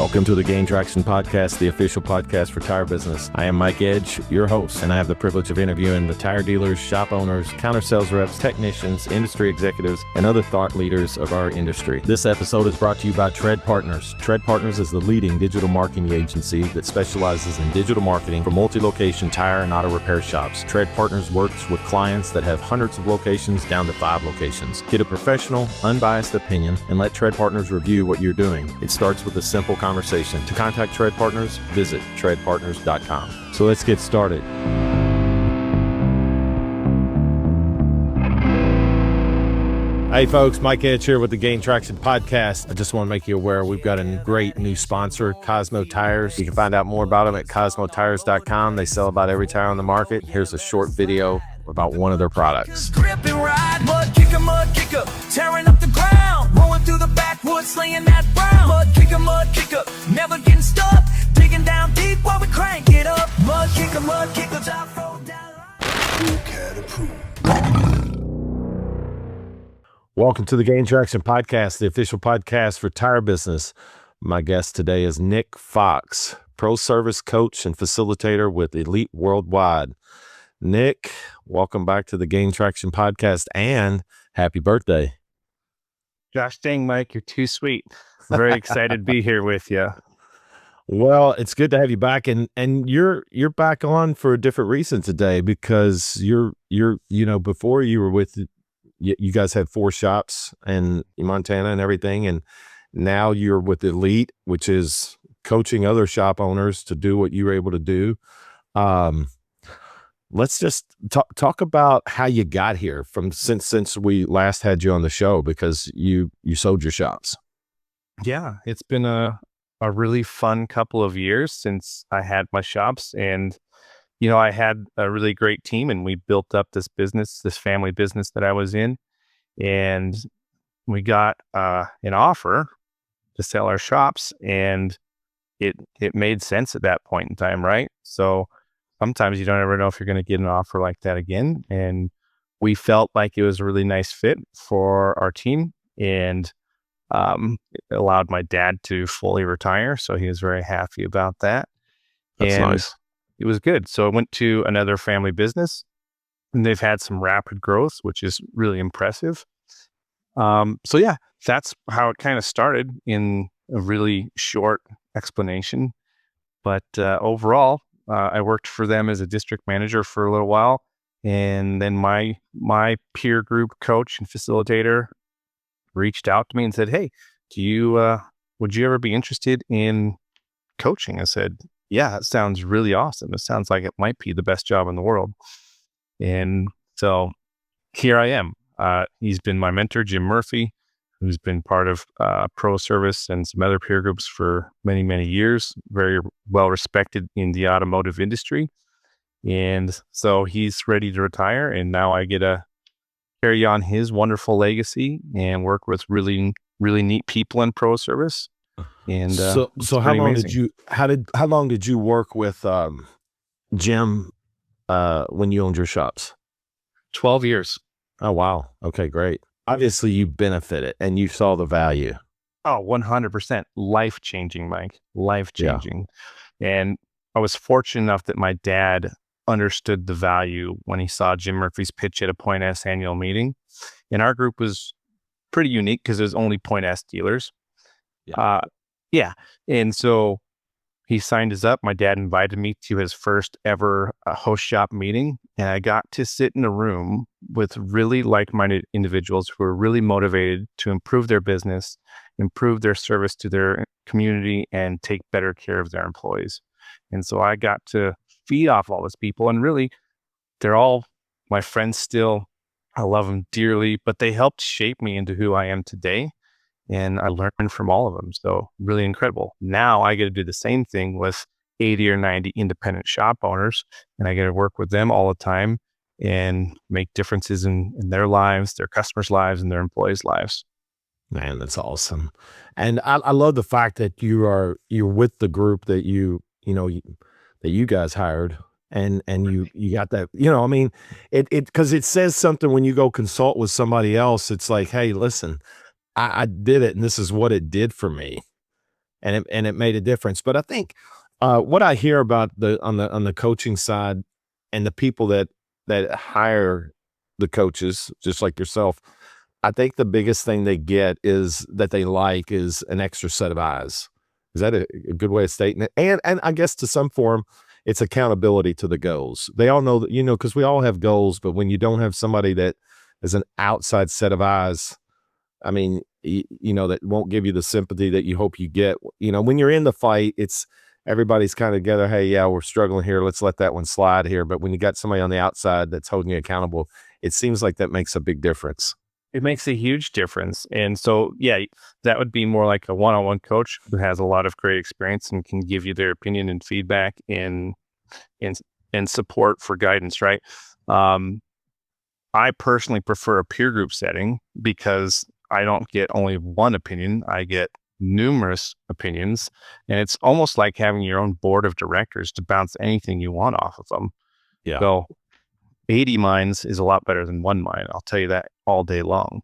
Welcome to the Gain Traction Podcast, the official podcast for tire business. I am Mike Edge, your host, and I have the privilege of interviewing the tire dealers, shop owners, counter sales reps, technicians, industry executives, and other thought leaders of our industry. This episode is brought to you by Tread Partners. Tread Partners is the leading digital marketing agency that specializes in digital marketing for multi-location tire and auto repair shops. Tread Partners works with clients that have hundreds of locations down to 5 locations. Get a professional, unbiased opinion and let Tread Partners review what you're doing. It starts with a simple conversation. To contact Tread Partners, visit treadpartners.com. So let's get started. Hey folks, Mike Edge here with the Gain Traction Podcast. I just want to make you aware we've got a great new sponsor, Cosmo Tires. You can find out more about them at cosmotires.com. They sell about every tire on the market. Here's a short video about one of their products. Grip and ride, mud kicker, tearing up the ground, rolling through the backwoods, slaying that brown. Mud kicker, never getting stuck, digging down deep while we crank it up. Mud kicker, top roll down. Welcome to the Gain Traction Podcast, the official podcast for tire business. My guest today is Nick Fox, pro service coach and facilitator with Elite Worldwide. Nick, welcome back to the Gain Traction Podcast and happy birthday. Gosh dang, Mike, you're too sweet. Very excited to be here with you. Well, it's good to have you back, and you're back on for a different reason today because you're before you were with you guys had 4 shops in Montana and everything, and now you're with Elite, which is coaching other shop owners to do what you were able to do. Let's just talk about how you got here since we last had you on the show, because you sold your shops. Yeah, it's been a really fun couple of years since I had my shops, and I had a really great team, and we built up this family business that I was in, and we got an offer to sell our shops, and it made sense at that point in time, right? So sometimes you don't ever know if you're going to get an offer like that again. And we felt like it was a really nice fit for our team, and it allowed my dad to fully retire. So he was very happy about that. That's and nice. It was good. So I went to another family business, and they've had some rapid growth, which is really impressive. So yeah, that's how it kind of started in a really short explanation. But overall, I worked for them as a district manager for a little while, and then my peer group coach and facilitator reached out to me and said, "Hey, would you ever be interested in coaching?" I said, "Yeah, that sounds really awesome. It sounds like it might be the best job in the world." And so here I am. He's been my mentor, Jim Murphy, who's been part of Pro Service and some other peer groups for many, many years, very well respected in the automotive industry. And so he's ready to retire, and now I get to carry on his wonderful legacy and work with really, really neat people in Pro Service. And so how long how long did you work with Jim when you owned your shops? 12 years. Oh, wow. Okay, great. Obviously you benefited and you saw the value. Oh, 100%. Life-changing, Mike. Life-changing. Yeah. And I was fortunate enough that my dad understood the value when he saw Jim Murphy's pitch at a Point S annual meeting. And our group was pretty unique because there's only Point S dealers. Yeah. And so he signed us up. My dad invited me to his first ever host shop meeting, and I got to sit in a room with really like-minded individuals who were really motivated to improve their business, improve their service to their community, and take better care of their employees. And so I got to feed off all those people, and really, they're all my friends still. I love them dearly, but they helped shape me into who I am today. And I learned from all of them. So really incredible. Now I get to do the same thing with 80 or 90 independent shop owners, and I get to work with them all the time and make differences in their lives, their customers' lives, and their employees' lives. Man, that's awesome. And I love the fact that you're with the group that that you guys hired, and you got that, I mean, it because it says something when you go consult with somebody else. It's like, hey, listen, I did it, and this is what it did for me. and it made a difference. But I think what I hear about on the coaching side and the people that hire the coaches, just like yourself, I think the biggest thing they get is that they like is an extra set of eyes. Is that a good way of stating it? And I guess to some form, it's accountability to the goals. They all know that, because we all have goals, but when you don't have somebody that is an outside set of eyes, I mean, that won't give you the sympathy that you hope you get. When you're in the fight, it's everybody's kind of together. Hey, yeah, we're struggling here. Let's let that one slide here. But when you got somebody on the outside that's holding you accountable, it seems like that makes a big difference. It makes a huge difference. And so, yeah, that would be more like a one-on-one coach who has a lot of great experience and can give you their opinion and feedback and support for guidance, right? I personally prefer a peer group setting because I don't get only one opinion. I get numerous opinions. And it's almost like having your own board of directors to bounce anything you want off of them. Yeah. So 80 minds is a lot better than one mind. I'll tell you that all day long.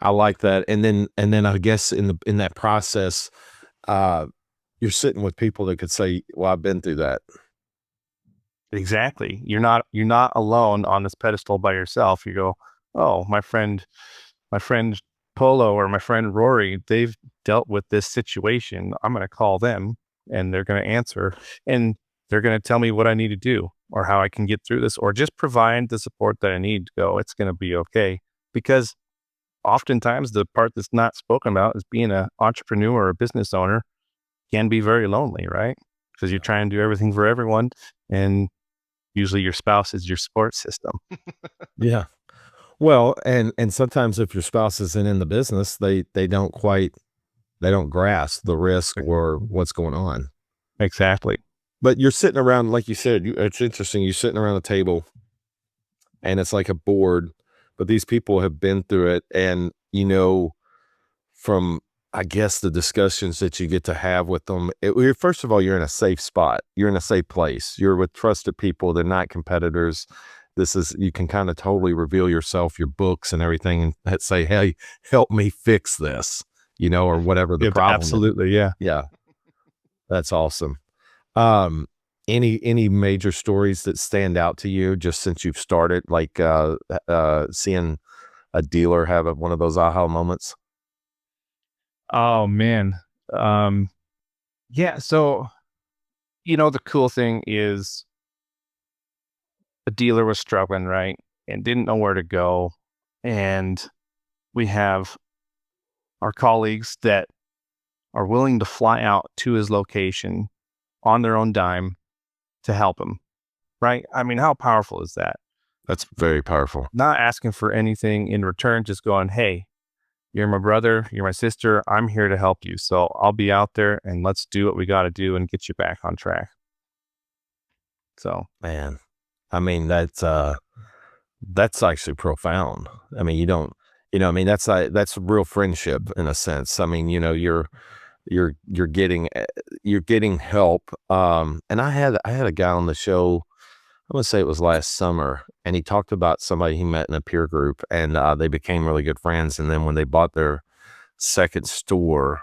I like that. And then I guess in that process, you're sitting with people that could say, well, I've been through that. Exactly. You're not alone on this pedestal by yourself. You go, oh, my friend Polo or my friend Rory, they've dealt with this situation. I'm going to call them and they're going to answer and they're going to tell me what I need to do or how I can get through this, or just provide the support that I need to go, it's going to be okay. Because oftentimes the part that's not spoken about is being an entrepreneur or a business owner can be very lonely, right? Because you're trying to do everything for everyone. And usually your spouse is your support system. Yeah. Well, and sometimes if your spouse isn't in the business, they don't grasp the risk or what's going on. Exactly. But you're sitting around, like you said, it's interesting. You're sitting around a table and it's like a board, but these people have been through it. And, from, I guess, the discussions that you get to have with them, first of all, you're in a safe spot. You're in a safe place. You're with trusted people. They're not competitors. You can kind of totally reveal yourself, your books and everything, and say, hey, help me fix this, or whatever the problem is. Absolutely. Yeah. Yeah. That's awesome. Any major stories that stand out to you just since you've started, like seeing a dealer have one of those aha moments? Oh man. Yeah. So, the cool thing is the dealer was struggling, right? And didn't know where to go. And we have our colleagues that are willing to fly out to his location on their own dime to help him, right? I mean, how powerful is that? That's very powerful. Not asking for anything in return, just going, hey, you're my brother, you're my sister, I'm here to help you. So I'll be out there and let's do what we got to do and get you back on track. So, man, I mean, that's actually profound. I mean, that's real friendship in a sense. I mean, you're getting help. And I had a guy on the show, I'm going to say it was last summer, and he talked about somebody he met in a peer group, and they became really good friends. And then when they bought their second store,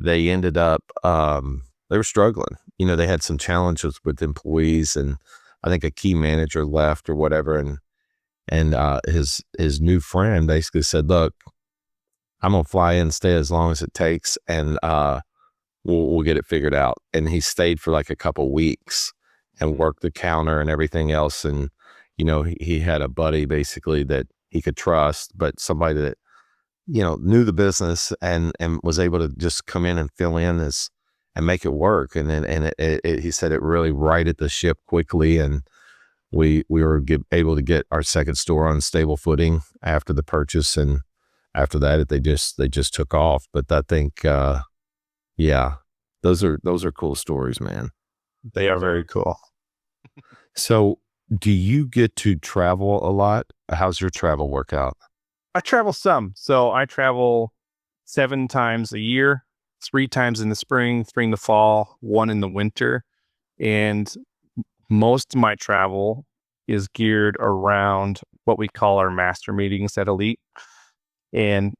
they ended up, they were struggling. They had some challenges with employees, and I think a key manager left or whatever. And his new friend basically said, look, I'm going to fly in and stay as long as it takes, and we'll get it figured out. And he stayed for like a couple weeks and worked the counter and everything else. And, he had a buddy basically that he could trust, but somebody that, knew the business and was able to just come in and fill in and make it work. And then, he said it really righted the ship quickly. And we were able to get our second store on stable footing after the purchase. And after that, they just took off. But I think, yeah, those are cool stories, man. they are very cool. So do you get to travel a lot? How's your travel work out? I travel some. So I travel 7 times a year, 3 times in the spring, 3 in the fall, 1 in the winter. And most of my travel is geared around what we call our master meetings at Elite. And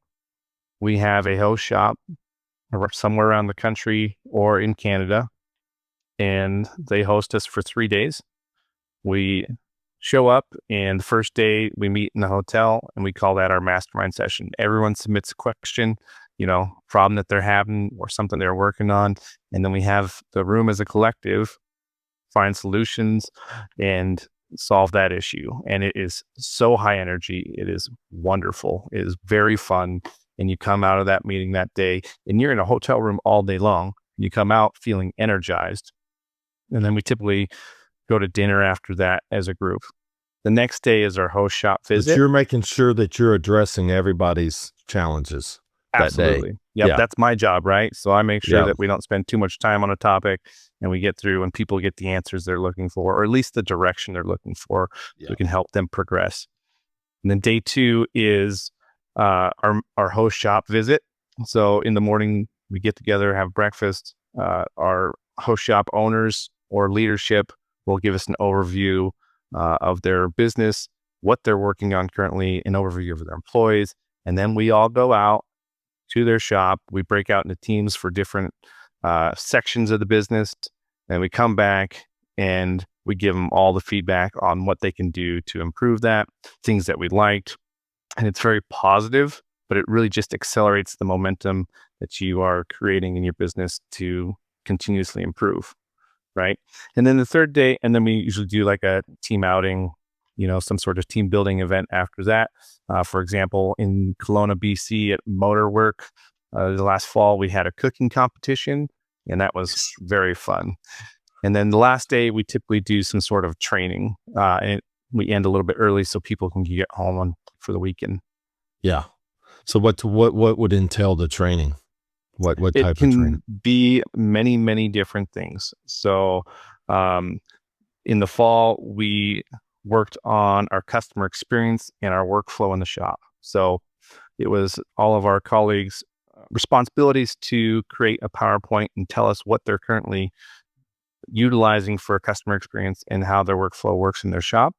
we have a host shop somewhere around the country or in Canada, and they host us for 3 days. We show up, and the first day we meet in the hotel, and we call that our mastermind session. Everyone submits a question, problem that they're having or something they're working on. And then we have the room as a collective find solutions and solve that issue. And it is so high energy. It is wonderful. It is very fun. And you come out of that meeting that day and you're in a hotel room all day long. You come out feeling energized. And then we typically go to dinner after that as a group. The next day is our host shop visit. But you're making sure that you're addressing everybody's challenges that Absolutely. day. Yep, Yeah. That's my job, right? So I make sure Yeah. that we don't spend too much time on a topic and we get through and people get the answers they're looking for, or at least the direction they're looking for, so we can help them progress. And then day 2 is our host shop visit. So in the morning, we get together, have breakfast. Our host shop owners or leadership will give us an overview of their business, what they're working on currently, an overview of their employees. And then we all go out to their shop. We break out into teams for different sections of the business. And we come back and we give them all the feedback on what they can do to improve that, things that we liked. And it's very positive, but it really just accelerates the momentum that you are creating in your business to continuously improve. Right. And then the third day, and then we usually do like a team outing, some sort of team building event after that. For example, in Kelowna, BC at Motorwork, the last fall, we had a cooking competition, and that was very fun. And then the last day, we typically do some sort of training, and we end a little bit early so people can get home for the weekend. Yeah. So what would entail the training? What type of training? It can be many, many different things. So in the fall, we worked on our customer experience and our workflow in the shop. So it was all of our colleagues' responsibilities to create a PowerPoint and tell us what they're currently utilizing for a customer experience and how their workflow works in their shop.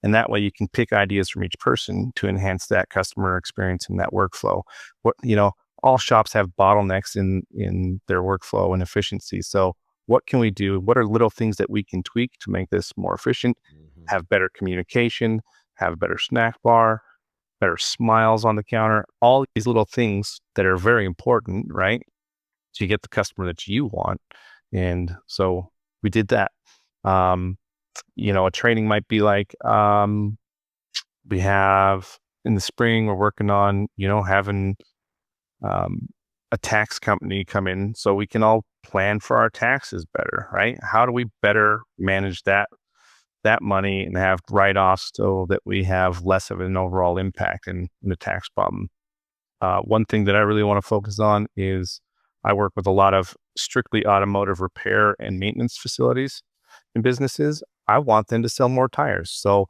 And that way you can pick ideas from each person to enhance that customer experience and that workflow. All shops have bottlenecks in their workflow and efficiency. So what can we do? What are little things that we can tweak to make this more efficient, have better communication, have a better snack bar, better smiles on the counter, all these little things that are very important, right? So you get the customer that you want. And so we did that. A training might be like, we have in the spring, we're working on, having a tax company come in so we can all plan for our taxes better, right? How do we better manage that money and have write-offs so that we have less of an overall impact in the tax problem? One thing that I really want to focus on is I work with a lot of strictly automotive repair and maintenance facilities and businesses. I want them to sell more tires. So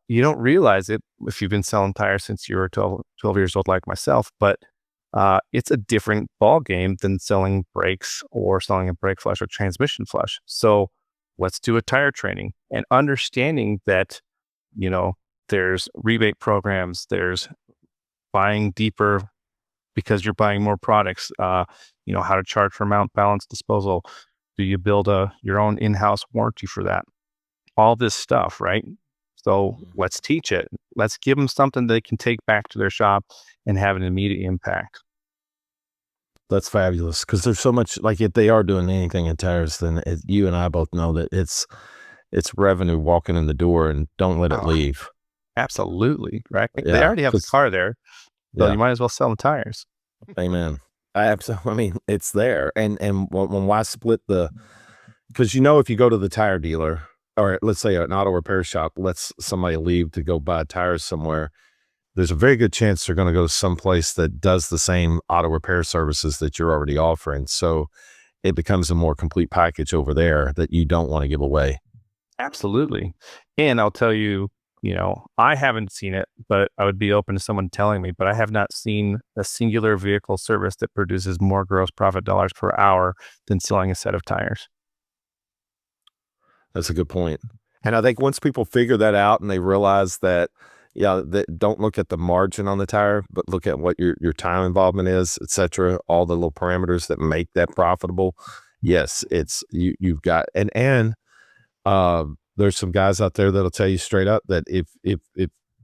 you don't realize it if you've been selling tires since you were 12 years old like myself, but it's a different ball game than selling brakes or selling a brake flush or transmission flush. So let's do a tire training and understanding that, there's rebate programs, there's buying deeper because you're buying more products, how to charge for mount balance disposal. Do you build your own in-house warranty for that? All this stuff, right? So let's teach it. Let's give them something they can take back to their shop and have an immediate impact. That's fabulous, because there's so much, like if they are doing anything in tires, then you and I both know that it's revenue walking in the door, and don't let it leave. Absolutely, right? Yeah, they already have the car there, so yeah. you might as well sell them tires. Amen. It's there, and why split because if you go to the tire dealer, or let's say an auto repair shop lets somebody leave to go buy tires somewhere, there's a very good chance they're going to go to someplace that does the same auto repair services that you're already offering. So it becomes a more complete package over there that you don't want to give away. Absolutely. And I'll tell you, I haven't seen it, but I would be open to someone telling me, but I have not seen a singular vehicle service that produces more gross profit dollars per hour than selling a set of tires. That's a good point. And I think once people figure that out and they realize that, Yeah, don't look at the margin on the tire, but look at what your time involvement is, et cetera, all the little parameters that make that profitable. Yes, it's you've got there's some guys out there that'll tell you straight up that if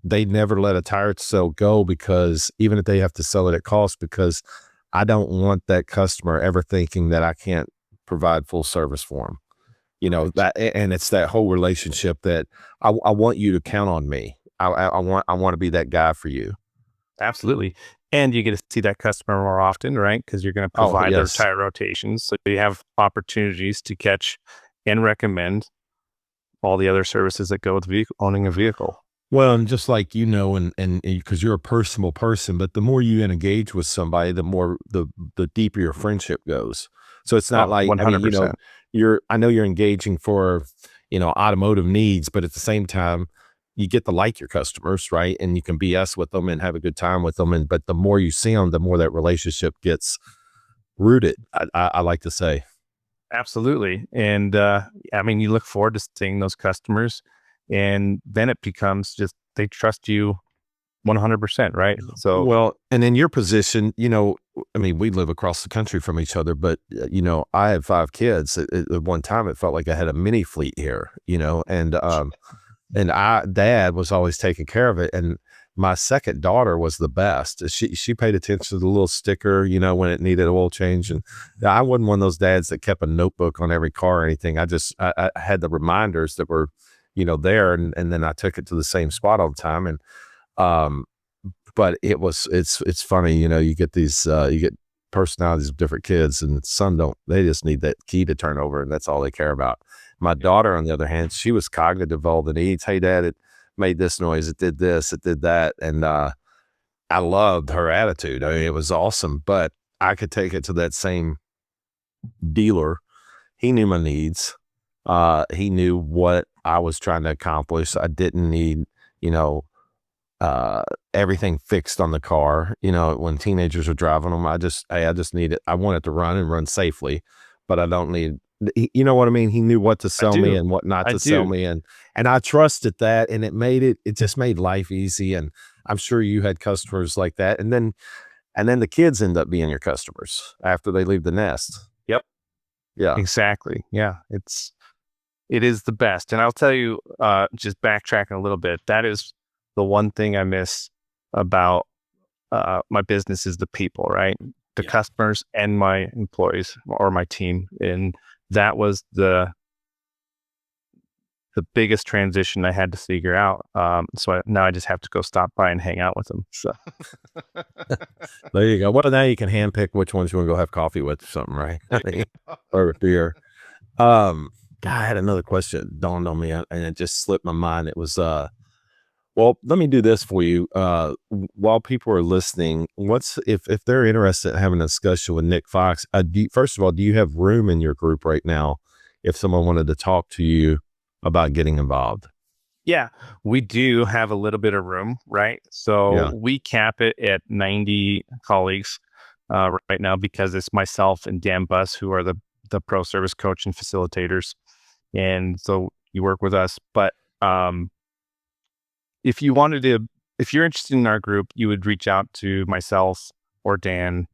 they never let a tire sale go, because even if they have to sell it at cost, because I don't want that customer ever thinking that I can't provide full service for them. You know, that, and it's that whole relationship that I want you to count on me. I want to be that guy for you. Absolutely. And you get to see that customer more often, right? Because you're going to Oh, provide their yes. tire rotations. So you have opportunities to catch and recommend all the other services that go with owning a vehicle. Well, and just like, you know, and because you're a personal person, but the more you engage with somebody, the more the deeper your friendship goes. So it's not like, I mean, you know, 100%. I know you're engaging for, you know, automotive needs, but at the same time, you get to like your customers, right? And you can BS with them and have a good time with them. But the more you see them, the more that relationship gets rooted. I like to say. Absolutely. And I mean, you look forward to seeing those customers, and then it becomes just they trust you 100%, right? So, Well, and in your position, you know, I mean, we live across the country from each other, but you know, I had 5 kids. At one time, it felt like I had a mini fleet here, you know, and dad was always taking care of it. And my second daughter was the best. She paid attention to the little sticker, you know, when it needed oil change. And I wasn't one of those dads that kept a notebook on every car or anything. I had the reminders that were, you know, there, and then I took it to the same spot all the time. And um, but it's funny, you know, you get these you get personalities of different kids, and they just need that key to turn over, and that's all they care about. My daughter, on the other hand, she was cognitive of all the needs. Hey, dad, it made this noise, it did this, it did that. And I loved her attitude. I mean, it was awesome. But I could take it to that same dealer. He knew my needs. He knew what I was trying to accomplish. I didn't need, you know, everything fixed on the car. You know, when teenagers are driving them, I just need it. I want it to run and run safely, but I don't need, you know what I mean? He knew what to sell me and what not to sell me. And I trusted that, and it just made life easy. And I'm sure you had customers like that. And then the kids end up being your customers after they leave the nest. Yep. Yeah, Exactly. Yeah. It is the best. And I'll tell you, just backtracking a little bit, that is the one thing I miss about my business is the people, right? The customers and my employees or my team. And that was the biggest transition I had to figure out. So now I just have to go stop by and hang out with them. So there you go. Well, now you can handpick which ones you want to go have coffee with or something, right? Or a beer. God, I had another question that dawned on me, and it just slipped my mind. It was, well, let me do this for you. While people are listening, if they're interested in having a discussion with Nick Fox, first of all, do you have room in your group right now if someone wanted to talk to you about getting involved? yeah, we do have a little bit of room, right? So we cap it at 90 colleagues right now, because it's myself and Dan Buss who are the pro service coach and facilitators. And so you work with us. But if you're interested in our group, you would reach out to myself or Dan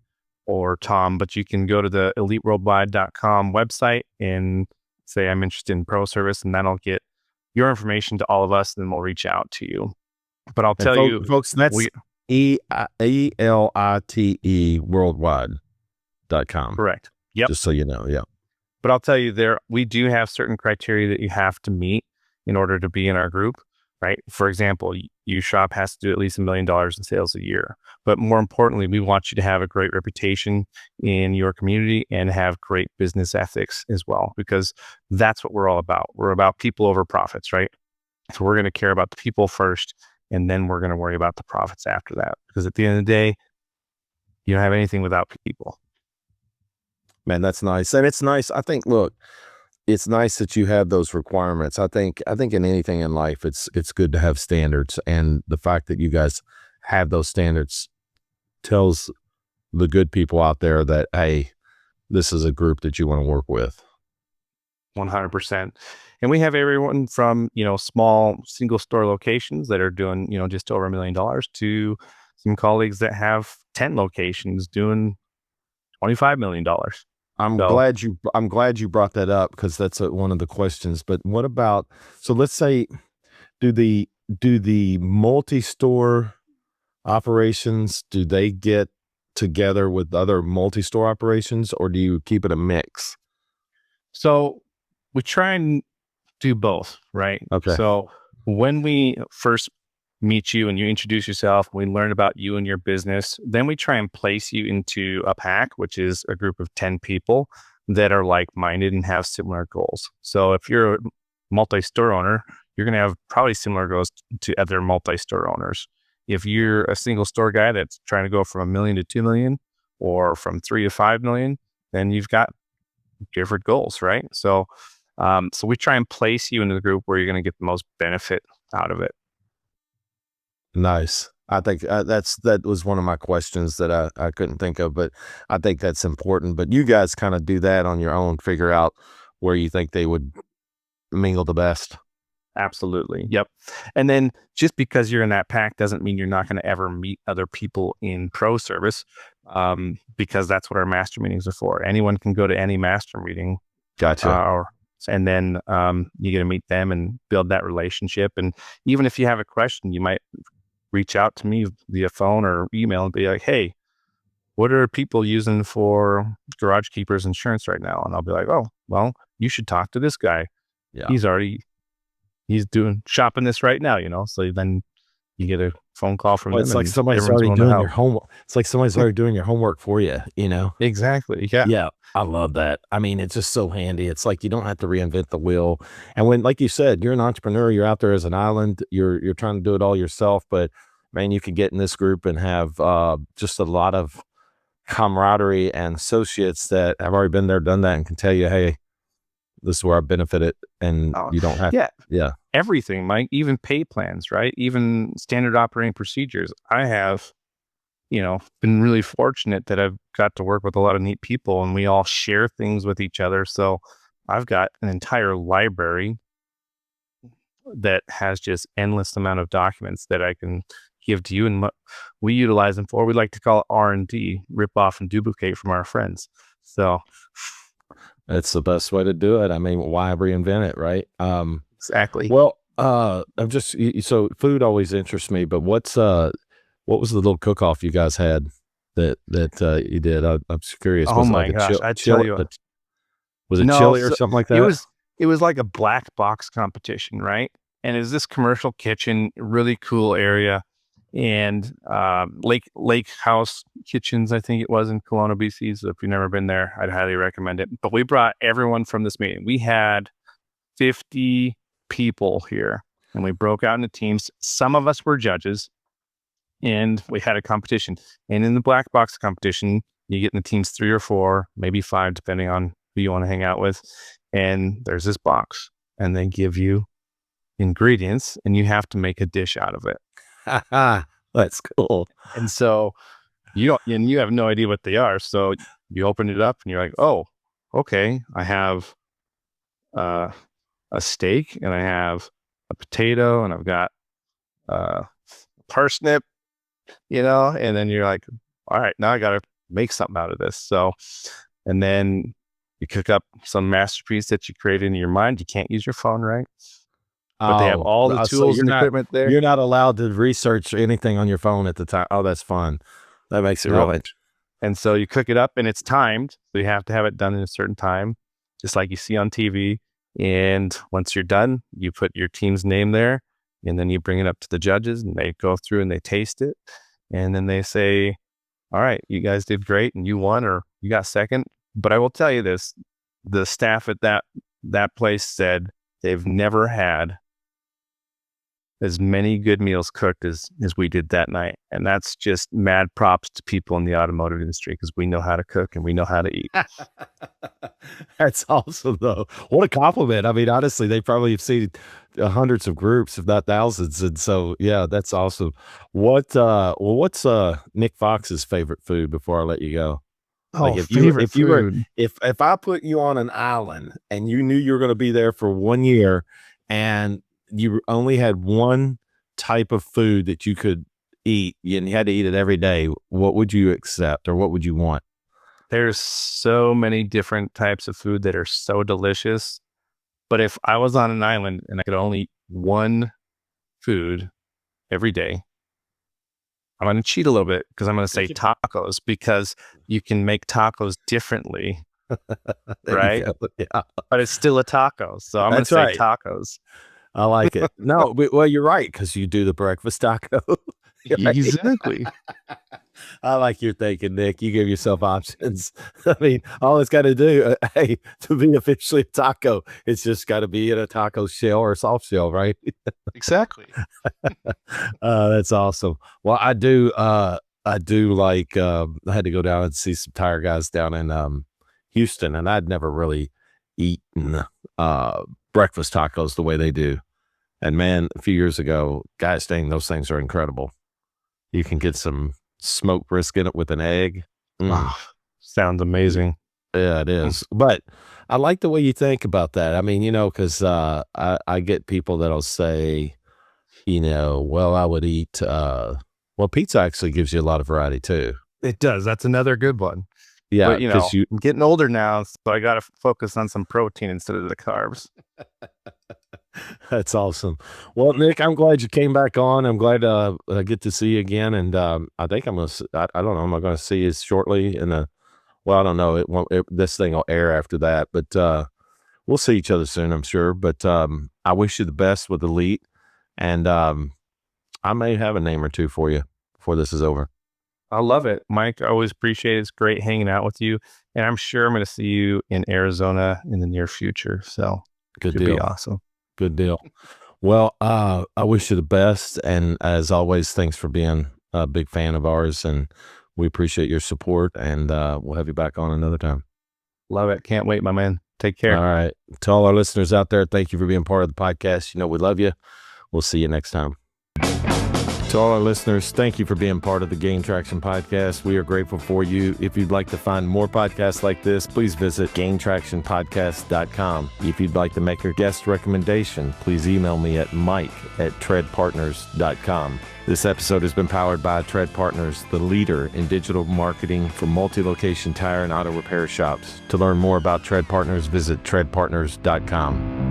or Tom, but you can go to the eliteworldwide.com website and say, I'm interested in pro service, and that'll get your information to all of us, and then we'll reach out to you. But I'll tell you, folks, that's ELITE worldwide.com. Correct. Yep. Just so you know. Yeah. But I'll tell you, we do have certain criteria that you have to meet in order to be in our group, right? For example, your shop has to do at least $1 million in sales a year. But more importantly, we want you to have a great reputation in your community and have great business ethics as well, because that's what we're all about. We're about people over profits, right? So we're going to care about the people first, and then we're going to worry about the profits after that. Because at the end of the day, you don't have anything without people. Man, that's nice. And it's nice. I think, look, it's nice that you have those requirements. I think in anything in life, it's good to have standards. And the fact that you guys have those standards tells the good people out there that, hey, this is a group that you want to work with. 100%. And we have everyone from, small single store locations that are doing, just over $1 million to some colleagues that have 10 locations doing $25 million. I'm glad you brought that up, because that's one of the questions. But what about, so let's say, do the multi-store operations, do they get together with other multi-store operations, or do you keep it a mix? So we try and do both, right? Okay. So when we first meet you and you introduce yourself, we learn about you and your business, then we try and place you into a pack, which is a group of 10 people that are like-minded and have similar goals. So if you're a multi-store owner, you're going to have probably similar goals to other multi-store owners. If you're a single store guy that's trying to go from $1 million to $2 million, or from 3 to 5 million, then you've got different goals, right? So we try and place you into the group where you're going to get the most benefit out of it. Nice. I think that was one of my questions that I couldn't think of, but I think that's important. But you guys kind of do that on your own, figure out where you think they would mingle the best. Absolutely. Yep. And then just because you're in that pack doesn't mean you're not going to ever meet other people in pro service, because that's what our master meetings are for. Anyone can go to any master meeting. Gotcha. And then you get to meet them and build that relationship. And even if you have a question, you might reach out to me via phone or email and be like, hey, what are people using for Garage Keeper's insurance right now? And I'll be like, oh, well, you should talk to this guy. Yeah. He's shopping this right now, So then you get a phone call from them. It's like somebody's already doing your homework. It's like somebody's already doing your homework for you, Exactly. Yeah. Yeah. I love that. I mean, it's just so handy. It's like you don't have to reinvent the wheel. And when, like you said, you're an entrepreneur, you're out there as an island, you're trying to do it all yourself, but man, you can get in this group and have just a lot of camaraderie and associates that have already been there, done that, and can tell you, hey, this is where I benefited, and you don't have everything, Mike, even pay plans, right? Even standard operating procedures. I have, been really fortunate that I've got to work with a lot of neat people, and we all share things with each other. So I've got an entire library that has just endless amount of documents that I can give to you, and we utilize them for, we like to call it R&D, rip off and duplicate from our friends. So it's the best way to do it. I mean, why reinvent it, right? Exactly. Well, I'm just, so food always interests me, but what was the little cook-off you guys had that you did? I'm just curious. Oh my gosh, I tell you, was it chili or something like that? It was like a black box competition, right? And it was this commercial kitchen, really cool area, and Lake House Kitchens, I think it was, in Kelowna, BC. So if you've never been there, I'd highly recommend it. But we brought everyone from this meeting. We had 50 people here, and we broke out into teams. Some of us were judges, and we had a competition. And in the black box competition, you get in the teams 3 or 4, maybe 5, depending on who you want to hang out with. And there's this box, and they give you ingredients, and you have to make a dish out of it. That's cool. And so you have no idea what they are. So you open it up and you're like, oh, okay, I have a steak, and I have a potato, and I've got parsnip, and then you're like, all right, now I got to make something out of this. So, and then you cook up some masterpiece that you created in your mind. You can't use your phone, right? But they have all the tools and equipment there. You're not allowed to research anything on your phone at the time. Oh, that's fun. That makes it really. And so you cook it up, and it's timed. So you have to have it done in a certain time, just like you see on TV. And once you're done, you put your team's name there, and then you bring it up to the judges, and they go through and they taste it. And then they say, all right, you guys did great, and you won, or you got second. But I will tell you this, the staff at that place said they've never had as many good meals cooked as we did that night. And that's just mad props to people in the automotive industry, because we know how to cook and we know how to eat. That's awesome, though. What a compliment. I mean, honestly, they probably have seen hundreds of groups, if not thousands. And so, yeah, that's awesome. What's Nick Fox's favorite food, before I let you go? Oh, Like favorite food. if I put you on an island and you knew you were going to be there for 1 year and you only had one type of food that you could eat and you had to eat it every day, what would you accept or what would you want? There's so many different types of food that are so delicious. But if I was on an island and I could only eat one food every day, I'm going to cheat a little bit because I'm going to say tacos because you can make tacos differently, right? Yeah, But it's still a taco. So I'm going to that's say right. tacos. I like it. No, well, you're right because you do the breakfast taco. Right? Exactly. I like your thinking, Nick. You give yourself options. I mean, all it's got to do, hey, to be officially a taco, it's just got to be in a taco shell or a soft shell, right? Exactly. That's awesome. Well, I do like, I had to go down and see some tire guys down in Houston, and I'd never really eaten breakfast tacos the way they do. And man, a few years ago, guys, dang, those things are incredible. You can get some smoked brisket with an egg. Wow. Sounds amazing. Yeah, it is. But I like the way you think about that. I mean, because I get people that'll say, well, I would eat, well, pizza actually gives you a lot of variety too. It does. That's another good one. Yeah, But, because I'm getting older now, so I got to focus on some protein instead of the carbs. that's awesome. Well, Nick, I'm glad you came back on. I'm glad I get to see you again. And I think I'm going to, I don't know, I'm going to see you shortly well, I don't know. This thing will air after that, but we'll see each other soon, I'm sure. But I wish you the best with Elite. And I may have a name or two for you before this is over. I love it, Mike. I always appreciate it. It's great hanging out with you. And I'm sure I'm going to see you in Arizona in the near future. So Good it'll deal. be awesome. Good deal. Well, I wish you the best. And as always, thanks for being a big fan of ours. And we appreciate your support. And we'll have you back on another time. Love it. Can't wait, my man. Take care. All right. To all our listeners out there, thank you for being part of the podcast. We love you. We'll see you next time. To all our listeners, thank you for being part of the Gain Traction podcast. We are grateful for you. If you'd like to find more podcasts like this, please visit gaintractionpodcast.com. If you'd like to make a guest recommendation, please email me at mike@treadpartners.com. This episode has been powered by Tread Partners, the leader in digital marketing for multi-location tire and auto repair shops. To learn more about Tread Partners, visit treadpartners.com.